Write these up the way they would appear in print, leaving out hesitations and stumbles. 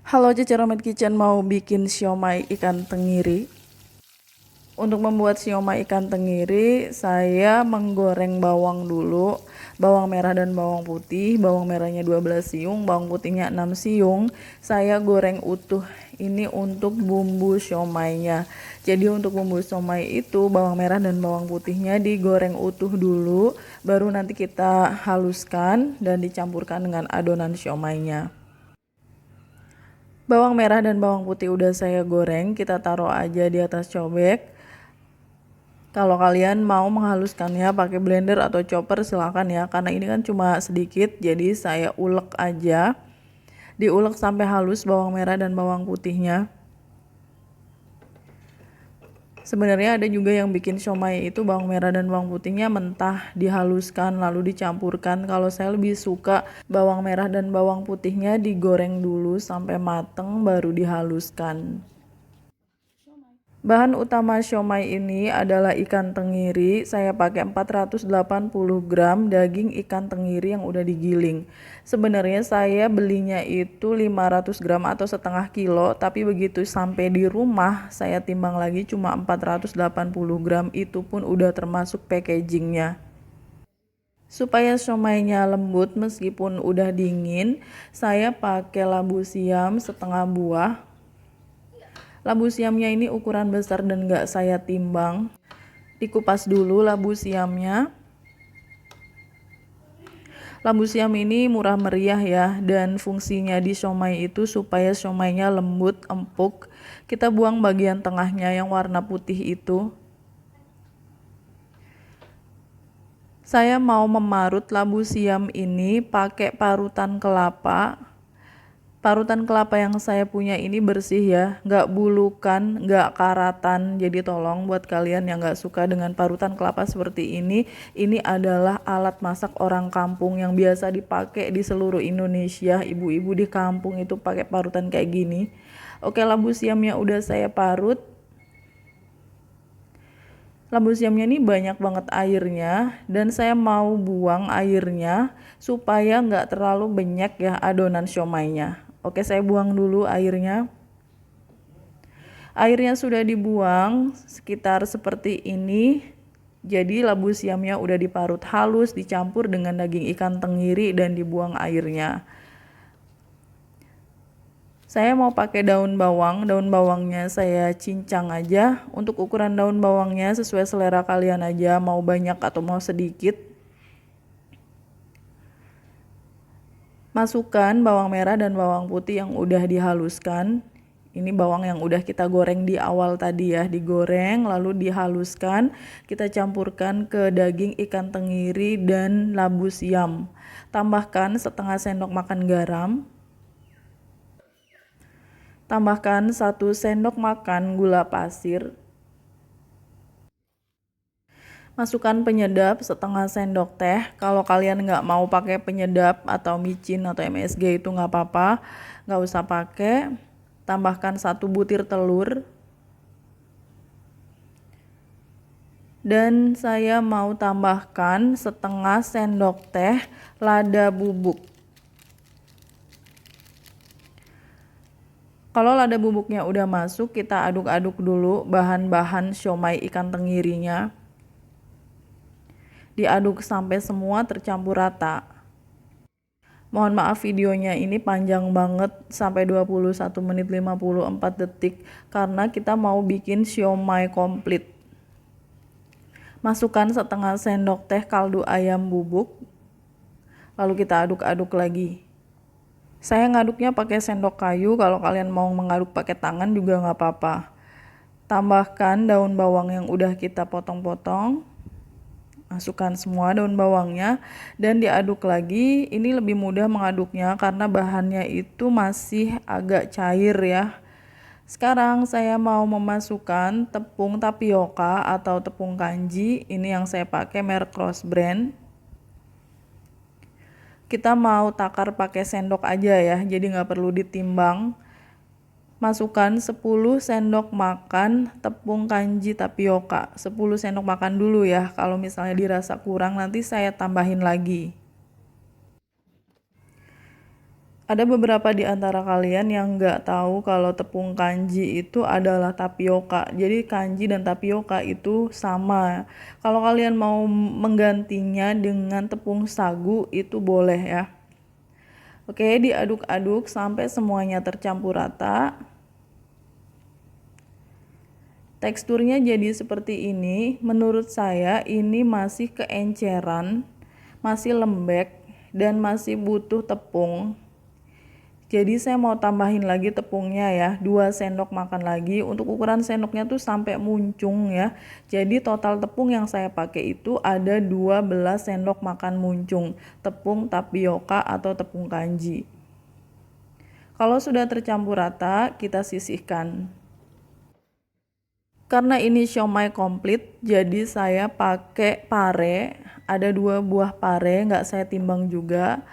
Halo Cici Romet Kitchen, mau bikin siomay ikan tenggiri. Untuk membuat siomay ikan tenggiri, saya menggoreng bawang dulu, bawang merah dan bawang putih. Bawang merahnya 12 siung, bawang putihnya 6 siung. Saya goreng utuh ini untuk bumbu siomaynya. Jadi untuk bumbu siomay itu bawang merah dan bawang putihnya digoreng utuh dulu, baru nanti kita haluskan dan dicampurkan dengan adonan siomaynya. Bawang merah dan bawang putih udah saya goreng, kita taruh aja di atas cobek. Kalau kalian mau menghaluskannya pakai blender atau chopper silakan ya, karena ini kan cuma sedikit, jadi saya ulek aja. Diulek sampai halus bawang merah dan bawang putihnya. Sebenarnya ada juga yang bikin siomay itu bawang merah dan bawang putihnya mentah dihaluskan lalu dicampurkan. Kalau saya lebih suka bawang merah dan bawang putihnya digoreng dulu sampai mateng baru dihaluskan. Bahan utama siomay ini adalah ikan tenggiri. Saya pakai 480 gram daging ikan tenggiri yang udah digiling. Sebenarnya saya belinya itu 500 gram atau setengah kilo, tapi begitu sampai di rumah saya timbang lagi cuma 480 gram, itu pun udah termasuk packagingnya. Supaya siomaynya lembut meskipun udah dingin, saya pakai labu siam setengah buah. Labu siamnya ini ukuran besar dan gak saya timbang. Dikupas dulu labu siamnya. Labu siam ini murah meriah ya, dan fungsinya di siomay itu supaya siomaynya lembut, empuk. Kita buang bagian tengahnya yang warna putih itu. Saya mau memarut labu siam ini pakai parutan kelapa. Parutan kelapa yang saya punya ini bersih ya, nggak bulukan, nggak karatan. Jadi tolong buat kalian yang nggak suka dengan parutan kelapa seperti ini adalah alat masak orang kampung yang biasa dipakai di seluruh Indonesia. Ibu-ibu di kampung itu pakai parutan kayak gini. Oke, labu siamnya udah saya parut. Labu siamnya ini banyak banget airnya, dan saya mau buang airnya supaya nggak terlalu banyak ya adonan siomaynya. Oke, saya buang dulu airnya. Airnya sudah dibuang sekitar seperti ini. Jadi labu siamnya udah diparut halus, dicampur dengan daging ikan tenggiri dan dibuang airnya. Saya mau pakai daun bawangnya saya cincang aja. Untuk ukuran daun bawangnya sesuai selera kalian aja, mau banyak atau mau sedikit. Masukkan bawang merah dan bawang putih yang udah dihaluskan. Ini bawang yang udah kita goreng di awal tadi ya, digoreng lalu dihaluskan. Kita campurkan ke daging ikan tenggiri dan labu siam. Tambahkan setengah sendok makan garam. Tambahkan 1 sendok makan gula pasir. Masukkan penyedap setengah sendok teh. Kalau kalian nggak mau pakai penyedap atau micin atau MSG itu nggak apa-apa, nggak usah pakai. Tambahkan 1 butir telur. Dan saya mau tambahkan setengah sendok teh lada bubuk. Kalau lada bubuknya udah masuk, kita aduk-aduk dulu bahan-bahan siomay ikan tenggirinya. Diaduk sampai semua tercampur rata. Mohon maaf videonya ini panjang banget sampai 21 menit 54 detik karena kita mau bikin siomay komplit. Masukkan setengah sendok teh kaldu ayam bubuk. Lalu kita aduk-aduk lagi. Saya ngaduknya pakai sendok kayu, kalau kalian mau mengaduk pakai tangan juga nggak apa-apa. Tambahkan daun bawang yang udah kita potong-potong. Masukkan semua daun bawangnya dan diaduk lagi. Ini lebih mudah mengaduknya karena bahannya itu masih agak cair ya. Sekarang saya mau memasukkan tepung tapioka atau tepung kanji. Ini yang saya pakai merek Cross Brand. Kita mau takar pakai sendok aja ya, jadi nggak perlu ditimbang. Masukkan 10 sendok makan tepung kanji tapioka. 10 sendok makan dulu ya, kalau misalnya dirasa kurang nanti saya tambahin lagi. Ada beberapa di antara kalian yang nggak tahu kalau tepung kanji itu adalah tapioka. Jadi kanji dan tapioka itu sama. Kalau kalian mau menggantinya dengan tepung sagu itu boleh ya. Oke, diaduk-aduk sampai semuanya tercampur rata. Teksturnya jadi seperti ini. Menurut saya ini masih keenceran, masih lembek, dan masih butuh tepung. Jadi saya mau tambahin lagi tepungnya ya, 2 sendok makan lagi. Untuk ukuran sendoknya tuh sampai muncung ya. Jadi total tepung yang saya pakai itu ada 12 sendok makan muncung tepung tapioka atau tepung kanji. Kalau sudah tercampur rata, kita sisihkan. Karena ini siomay komplit, jadi saya pakai pare. Ada 2 buah pare, nggak saya timbang juga.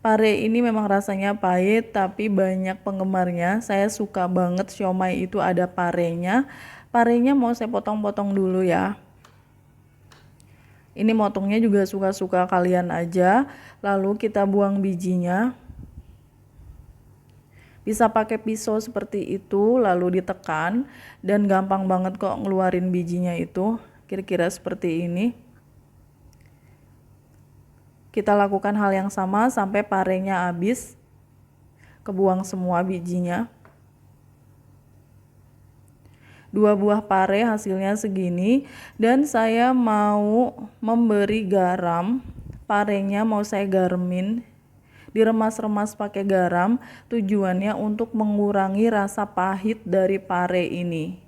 Pare ini memang rasanya pahit, tapi banyak penggemarnya. Saya suka banget siomay itu ada parenya. Parenya mau saya potong-potong dulu ya. Ini motongnya juga suka-suka kalian aja. Lalu kita buang bijinya. Bisa pakai pisau seperti itu, lalu ditekan, dan gampang banget kok ngeluarin bijinya itu. Kira-kira seperti ini. Kita lakukan hal yang sama sampai parenya habis. Kebuang semua bijinya. 2 buah pare hasilnya segini, dan saya mau memberi garam. Parenya mau saya garemin, diremas-remas pakai garam, tujuannya untuk mengurangi rasa pahit dari pare ini.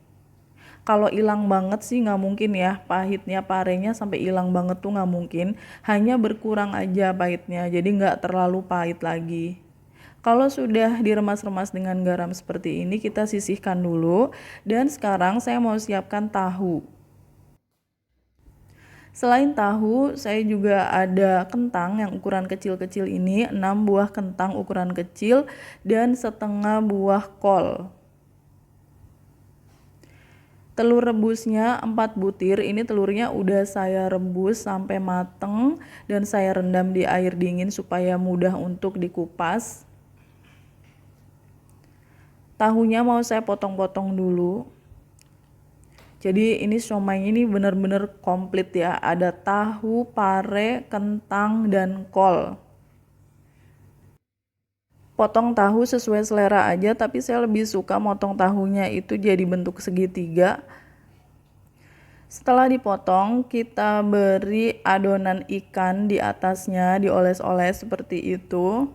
Kalau hilang banget sih nggak mungkin ya, pahitnya parenya sampai hilang banget tuh nggak mungkin, hanya berkurang aja pahitnya, jadi nggak terlalu pahit lagi. Kalau sudah diremas-remas dengan garam seperti ini, kita sisihkan dulu, dan sekarang saya mau siapkan tahu. Selain tahu, saya juga ada kentang yang ukuran kecil-kecil ini, 6 buah kentang ukuran kecil, dan setengah buah kol. Telur rebusnya 4 butir, ini telurnya udah saya rebus sampai mateng, dan saya rendam di air dingin supaya mudah untuk dikupas. Tahunya mau saya potong-potong dulu. Jadi ini siomay ini benar-benar komplit ya. Ada tahu, pare, kentang, dan kol. Potong tahu sesuai selera aja, tapi saya lebih suka motong tahunya itu jadi bentuk segitiga. Setelah dipotong, kita beri adonan ikan di atasnya, dioles-oles seperti itu.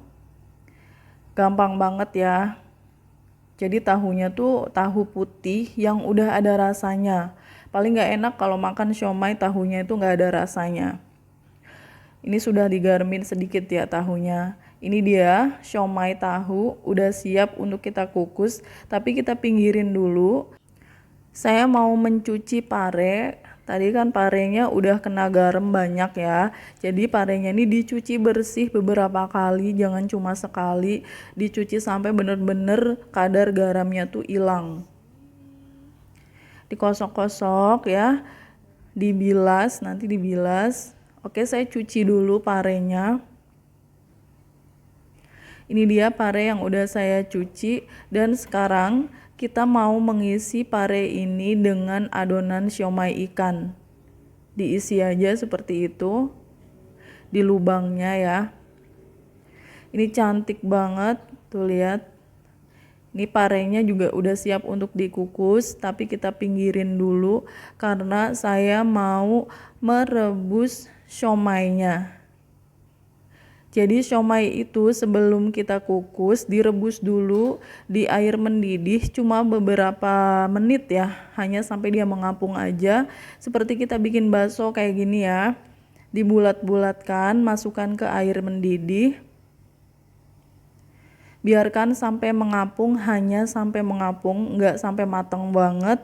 Gampang banget ya. Jadi tahunya tuh tahu putih yang udah ada rasanya. Paling nggak enak kalau makan siomay tahunya itu nggak ada rasanya. Ini sudah digarmin sedikit ya tahunya. Ini dia siomay tahu udah siap untuk kita kukus, tapi kita pinggirin dulu. Saya mau mencuci pare. Tadi kan parenya udah kena garam banyak ya. Jadi parenya ini dicuci bersih beberapa kali, jangan cuma sekali. Dicuci sampai bener-bener kadar garamnya tuh hilang. Dikosok-kosok ya. Dibilas, nanti dibilas. Oke, saya cuci dulu parenya. Ini dia pare yang udah saya cuci, dan sekarang kita mau mengisi pare ini dengan adonan siomay ikan. Diisi aja seperti itu di lubangnya ya. Ini cantik banget, tuh lihat. Ini parenya juga udah siap untuk dikukus, tapi kita pinggirin dulu karena saya mau merebus siomaynya. Jadi siomay itu sebelum kita kukus direbus dulu di air mendidih cuma beberapa menit ya, hanya sampai dia mengapung aja. Seperti kita bikin bakso kayak gini ya. Dibulat-bulatkan, masukkan ke air mendidih. Biarkan sampai mengapung, hanya sampai mengapung, nggak sampai matang banget.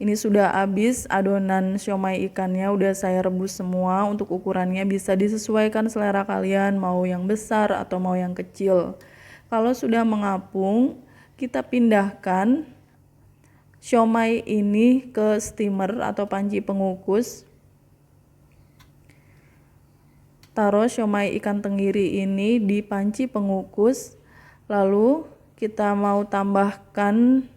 Ini sudah habis adonan siomay ikannya, udah saya rebus semua. Untuk ukurannya bisa disesuaikan selera kalian, mau yang besar atau mau yang kecil. Kalau sudah mengapung, kita pindahkan siomay ini ke steamer atau panci pengukus. Taruh siomay ikan tenggiri ini di panci pengukus. Lalu kita mau tambahkan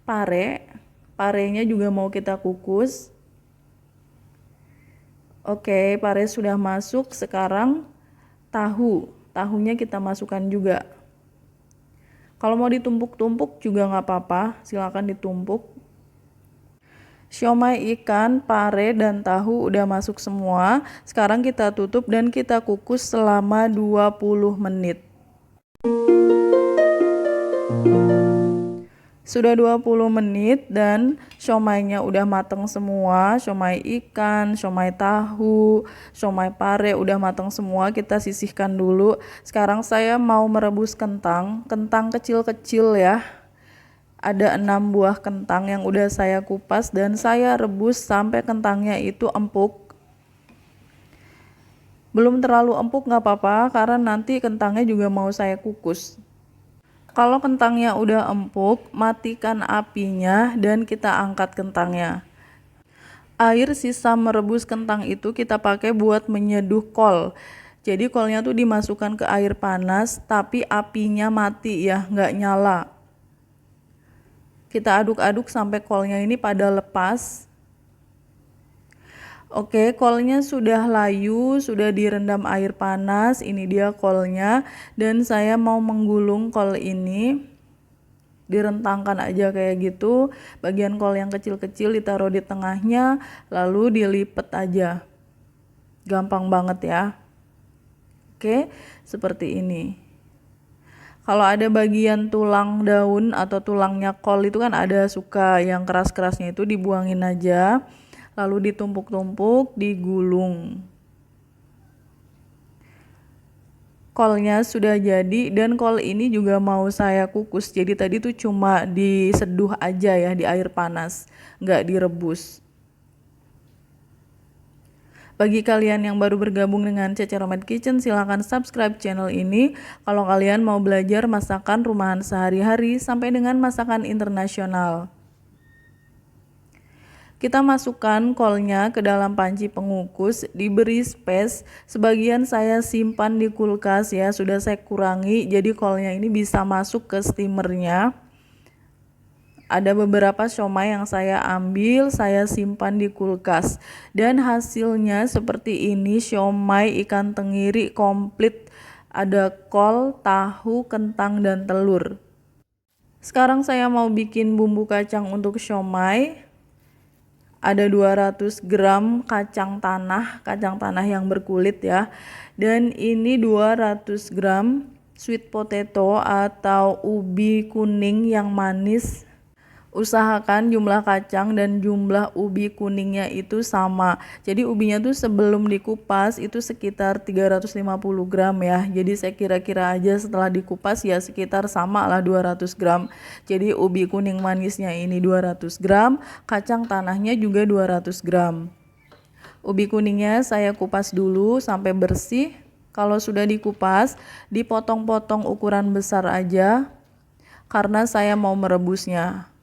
pare. Parenya juga mau kita kukus. Oke, pare sudah masuk. Sekarang tahunya kita masukkan juga. Kalau mau ditumpuk-tumpuk juga nggak apa-apa, silakan ditumpuk. Siomay ikan, pare, dan tahu udah masuk semua. Sekarang kita tutup dan kita kukus selama 20 menit. Sudah 20 menit dan siomaynya udah mateng semua. Siomay ikan, siomay tahu, siomay pare udah mateng semua. Kita sisihkan dulu. Sekarang saya mau merebus kentang kecil-kecil ya. Ada 6 buah kentang yang udah saya kupas dan saya rebus sampai kentangnya itu empuk. Belum terlalu empuk nggak apa-apa karena nanti kentangnya juga mau saya kukus. Kalau kentangnya udah empuk, matikan apinya dan kita angkat kentangnya. Air sisa merebus kentang itu kita pakai buat menyeduh kol. Jadi kolnya tuh dimasukkan ke air panas tapi apinya mati ya, nggak nyala. Kita aduk-aduk sampai kolnya ini pada lepas. Oke, kolnya sudah layu, sudah direndam air panas. Ini dia kolnya. Dan saya mau menggulung kol ini. Direntangkan aja kayak gitu. Bagian kol yang kecil-kecil ditaruh di tengahnya, lalu dilipat aja. Gampang banget ya. Oke, seperti ini. Kalau ada bagian tulang daun atau tulangnya kol itu kan ada suka yang keras-kerasnya itu dibuangin aja. Lalu ditumpuk-tumpuk, digulung. Kolnya sudah jadi dan kol ini juga mau saya kukus. Jadi tadi tuh cuma diseduh aja ya di air panas, nggak direbus. Bagi kalian yang baru bergabung dengan Cece Romet Kitchen, silahkan subscribe channel ini. Kalau kalian mau belajar masakan rumahan sehari-hari sampai dengan masakan internasional. Kita masukkan kolnya ke dalam panci pengukus, diberi space. Sebagian saya simpan di kulkas ya, sudah saya kurangi. Jadi kolnya ini bisa masuk ke steamernya. Ada beberapa siomay yang saya ambil, saya simpan di kulkas. Dan hasilnya seperti ini, siomay ikan tenggiri komplit. Ada kol, tahu, kentang, dan telur. Sekarang saya mau bikin bumbu kacang untuk siomay. Ada 200 gram kacang tanah yang berkulit ya. Dan ini 200 gram sweet potato atau ubi kuning yang manis. Usahakan jumlah kacang dan jumlah ubi kuningnya itu sama. Jadi ubinya tuh sebelum dikupas itu sekitar 350 gram ya. Jadi saya kira-kira aja setelah dikupas ya sekitar sama lah 200 gram. Jadi ubi kuning manisnya ini 200 gram, kacang tanahnya juga 200 gram. Ubi kuningnya saya kupas dulu sampai bersih. Kalau sudah dikupas, dipotong-potong ukuran besar aja karena saya mau merebusnya.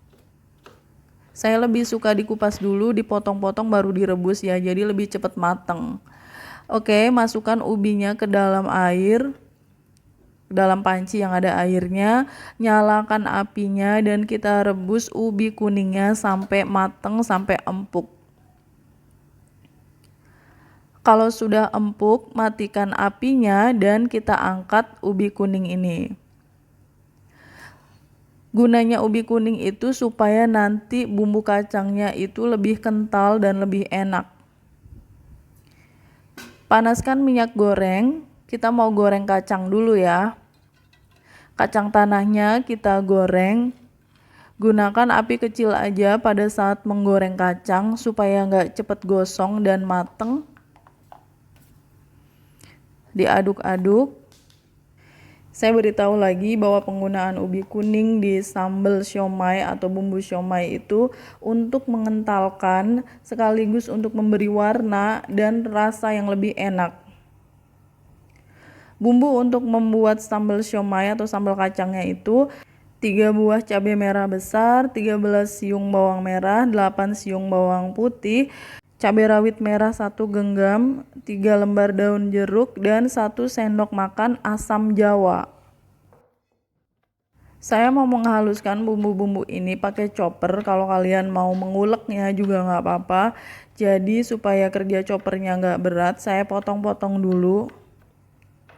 Saya lebih suka dikupas dulu, dipotong-potong baru direbus ya, jadi lebih cepat mateng. Oke, masukkan ubinya ke dalam air, dalam panci yang ada airnya. Nyalakan apinya dan kita rebus ubi kuningnya sampai mateng, sampai empuk. Kalau sudah empuk, matikan apinya dan kita angkat ubi kuning ini. Gunanya ubi kuning itu supaya nanti bumbu kacangnya itu lebih kental dan lebih enak. Panaskan minyak goreng, kita mau goreng kacang dulu ya. Kacang tanahnya kita goreng. Gunakan api kecil aja pada saat menggoreng kacang supaya nggak cepet gosong dan mateng. Diaduk-aduk. Saya beritahu lagi bahwa penggunaan ubi kuning di sambal siomay atau bumbu siomay itu untuk mengentalkan sekaligus untuk memberi warna dan rasa yang lebih enak. Bumbu untuk membuat sambal siomay atau sambal kacangnya itu 3 buah cabai merah besar, 13 siung bawang merah, 8 siung bawang putih, cabai rawit merah 1 genggam, 3 lembar daun jeruk, dan 1 sendok makan asam jawa. Saya mau menghaluskan bumbu-bumbu ini pakai chopper. Kalau kalian mau menguleknya juga nggak apa-apa. Jadi supaya kerja choppernya nggak berat, saya potong-potong dulu.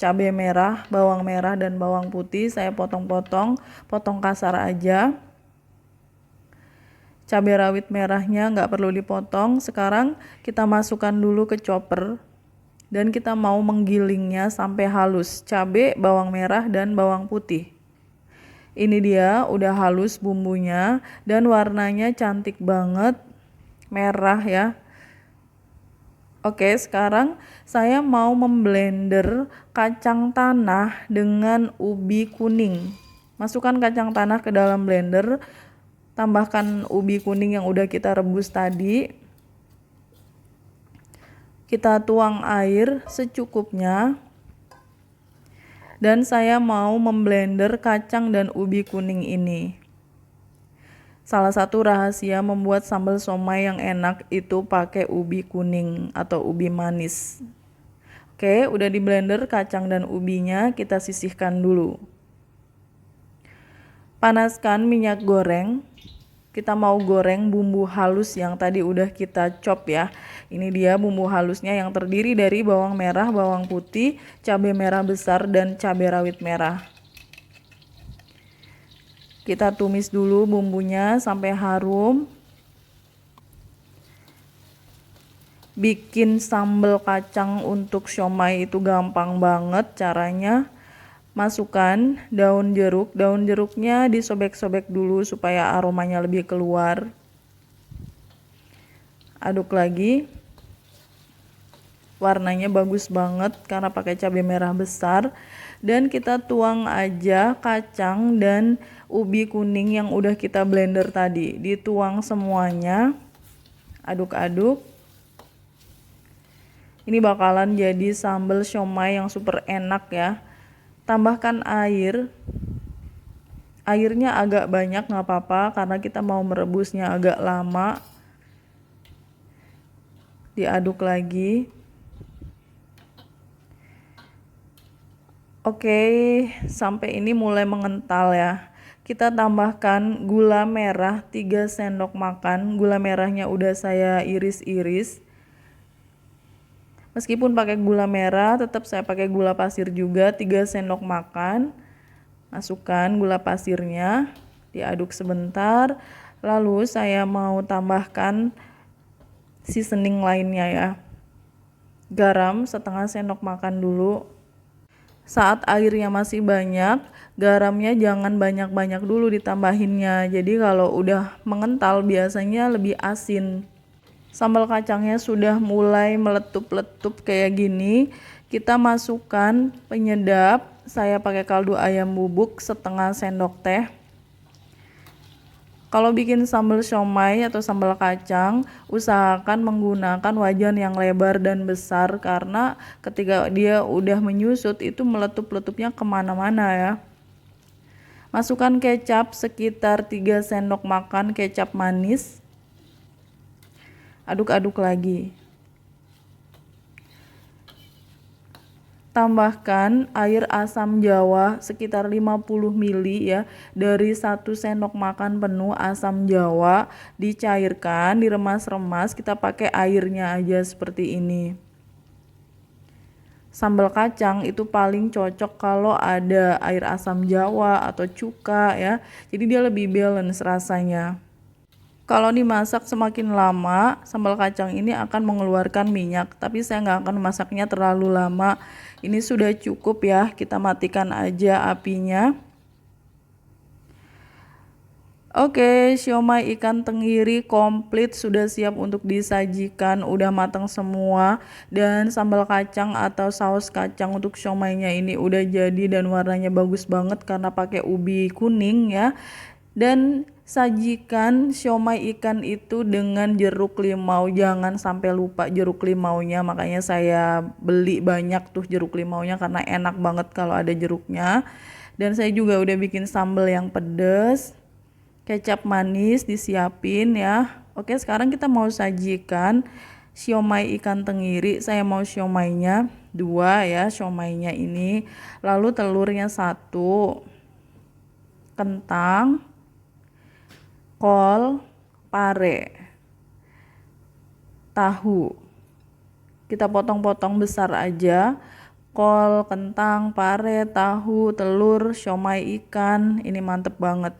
Cabai merah, bawang merah, dan bawang putih saya potong-potong, potong kasar aja. Cabai rawit merahnya nggak perlu dipotong. Sekarang kita masukkan dulu ke chopper. Dan kita mau menggilingnya sampai halus. Cabai, bawang merah, dan bawang putih. Ini dia udah halus bumbunya dan warnanya cantik banget, merah ya. Oke, sekarang saya mau memblender kacang tanah dengan ubi kuning. Masukkan kacang tanah ke dalam blender, tambahkan ubi kuning yang udah kita rebus tadi. Kita tuang air secukupnya. Dan saya mau memblender kacang dan ubi kuning ini. Salah satu rahasia membuat sambal somai yang enak itu pakai ubi kuning atau ubi manis. Oke, udah di blender kacang dan ubinya, kita sisihkan dulu. Panaskan minyak goreng. Kita mau goreng bumbu halus yang tadi udah kita chop ya. Ini dia bumbu halusnya yang terdiri dari bawang merah, bawang putih, cabai merah besar, dan cabai rawit merah. Kita tumis dulu bumbunya sampai harum. Bikin sambal kacang untuk siomay itu gampang banget caranya. Masukkan daun jeruk. Daun jeruknya disobek-sobek dulu supaya aromanya lebih keluar. Aduk lagi. Warnanya bagus banget karena pakai cabai merah besar. Dan kita tuang aja kacang dan ubi kuning yang udah kita blender tadi. Dituang semuanya. Aduk-aduk. Ini bakalan jadi sambal siomay yang super enak ya. Tambahkan air. Airnya agak banyak nggak apa-apa karena kita mau merebusnya agak lama. Diaduk lagi. Oke, sampai ini mulai mengental ya. Kita tambahkan gula merah 3 sendok makan. Gula merahnya udah saya iris-iris. Meskipun pakai gula merah, tetap saya pakai gula pasir juga 3 sendok makan. Masukkan gula pasirnya, diaduk sebentar. Lalu saya mau tambahkan seasoning lainnya ya. Garam setengah sendok makan dulu. Saat airnya masih banyak, garamnya jangan banyak-banyak dulu ditambahinnya. Jadi kalau udah mengental biasanya lebih asin. Sambal kacangnya sudah mulai meletup-letup kayak gini. Kita masukkan penyedap. Saya pakai kaldu ayam bubuk setengah sendok teh. Kalau bikin sambal siomay atau sambal kacang, usahakan menggunakan wajan yang lebar dan besar karena ketika dia udah menyusut itu meletup-letupnya kemana-mana ya. Masukkan kecap sekitar 3 sendok makan kecap manis. Aduk-aduk lagi. Tambahkan air asam jawa sekitar 50 ml ya. Dari 1 sendok makan penuh asam jawa dicairkan, diremas-remas, kita pakai airnya aja seperti ini. Sambal kacang itu paling cocok kalau ada air asam jawa atau cuka ya. Jadi dia lebih balance rasanya. Kalau dimasak semakin lama, sambal kacang ini akan mengeluarkan minyak. Tapi saya nggak akan masaknya terlalu lama. Ini sudah cukup ya, kita matikan aja apinya. Oke, siomay ikan tenggiri komplit sudah siap untuk disajikan, udah matang semua. Dan sambal kacang atau saus kacang untuk siomaynya ini udah jadi dan warnanya bagus banget karena pakai ubi kuning ya. Dan sajikan siomay ikan itu dengan jeruk limau, jangan sampai lupa jeruk limaunya, makanya saya beli banyak tuh jeruk limaunya karena enak banget kalau ada jeruknya. Dan saya juga udah bikin sambal yang pedas, kecap manis disiapin ya. Oke, sekarang kita mau sajikan. siomay ikan tenggiri, saya mau siomaynya 2 ya, siomaynya ini. Lalu telurnya 1, kentang, kol, pare, tahu. Kita potong-potong besar aja. Kol, kentang, pare, tahu, telur, siomay ikan. Ini mantep banget.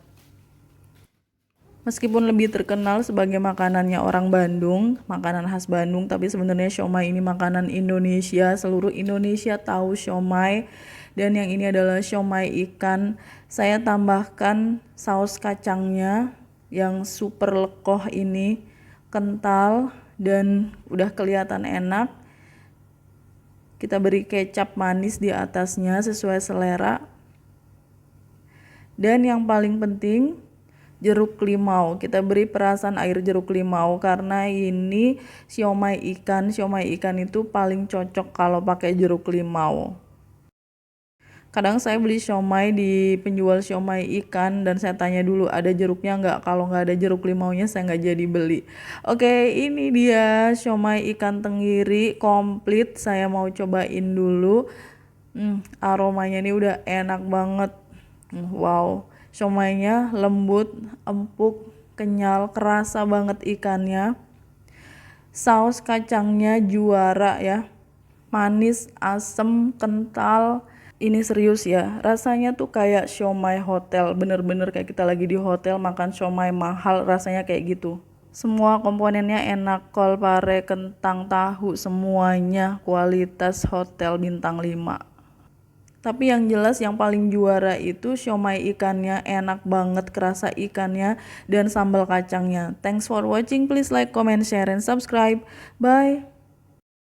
Meskipun lebih terkenal sebagai makanannya orang Bandung, makanan khas Bandung, tapi sebenarnya siomay ini makanan Indonesia. Seluruh Indonesia tahu siomay. Dan yang ini adalah siomay ikan. Saya tambahkan saus kacangnya yang super lekoh ini, kental dan udah kelihatan enak. Kita beri kecap manis di atasnya sesuai selera. Dan yang paling penting, jeruk limau. Kita beri perasan air jeruk limau karena ini siomay ikan. Siomay ikan itu paling cocok kalau pakai jeruk limau. Kadang saya beli siomay di penjual siomay ikan dan saya tanya dulu ada jeruknya nggak. Kalau nggak ada jeruk limaunya saya nggak jadi beli. Oke, ini dia siomay ikan tenggiri komplit. Saya mau cobain dulu. Aromanya ini udah enak banget. Wow, siomaynya lembut, empuk, kenyal, kerasa banget ikannya. Saus kacangnya juara ya. Manis, asem, kental. Ini serius ya, rasanya tuh kayak siomay hotel, bener-bener kayak kita lagi di hotel makan siomay mahal, rasanya kayak gitu. Semua komponennya enak, kol, pare, kentang, tahu, semuanya kualitas hotel bintang 5. Tapi yang jelas yang paling juara itu siomay ikannya, enak banget, kerasa ikannya, dan sambal kacangnya. Thanks for watching, please like, comment, share, and subscribe. Bye!